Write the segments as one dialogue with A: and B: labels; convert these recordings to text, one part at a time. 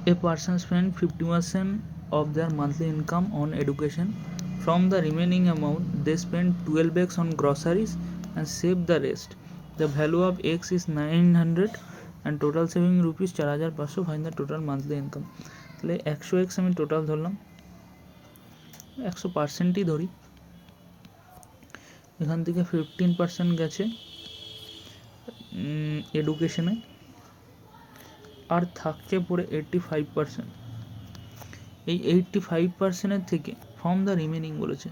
A: A person spends 50% of their monthly income on education. From the remaining amount, they spend 12x on groceries and save the rest. The value of X is 900 and total saving rupees 4500. Find the total monthly income. তাহলে 100x আমি total ধরলাম, 100%ই ধরি। এখান থেকে 15% গেছে এডুকেশনে, আর থাকছে পড়ে 85%। এই 85%-এর থেকে ফ্রম দ্য রিমেনিং বলেছে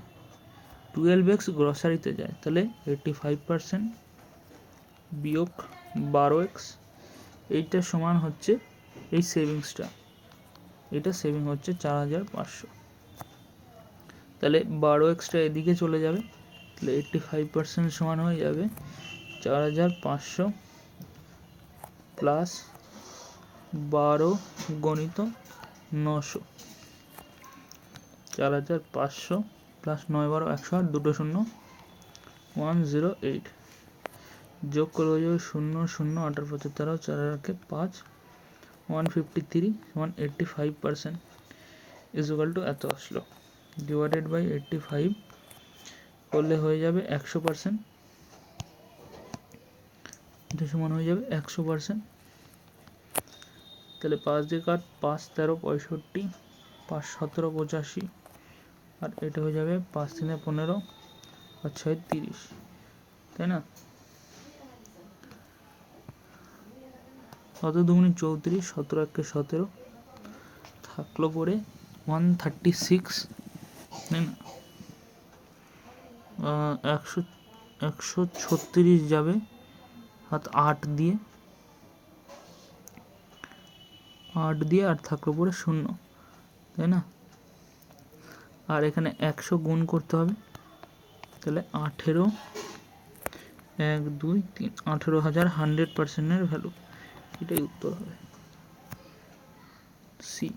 A: 12x গ্রসারিতে যায়, তাহলে 85% বিয়োগ 12x, এইটা সমান হচ্ছে এই সেভিংসটা, এটা সেভিং হচ্ছে 4500। তাহলে 12xটা এদিকে চলে যাবে, তাহলে 85% সমান হয়ে যাবে 4500 প্লাস 12 গণিত 900, 4500 প্লাস 9 12 100 আর 2 শূন্য 108, যোগ করে হয়ে যাবে 0 0 8 75 4 রাখে 5 153 সমান 85% ইজ ইকুয়াল টু এত আসলো, ডিভাইডেড বাই 85 করলে হয়ে যাবে 100%, এটা সমান হয়ে যাবে 100%। তাহলে 5 দিয়ে কাট, 5 13 65, 5 17 85, আর এটা হয়ে যাবে 5 3 15 আর 6 30, তাই না? কত দুগুণে 34, 17 1 17, থাকলো পরে 136, তাই না? 136 যাবে হাত 8 দিয়ে, আর থাকলো পরে 0, তাই না? আর এখানে 100 গুণ করতে হবে, তাহলে 18 1 2 3 18,000 100%-এর ভ্যালু, এটাই উত্তর হবে সি।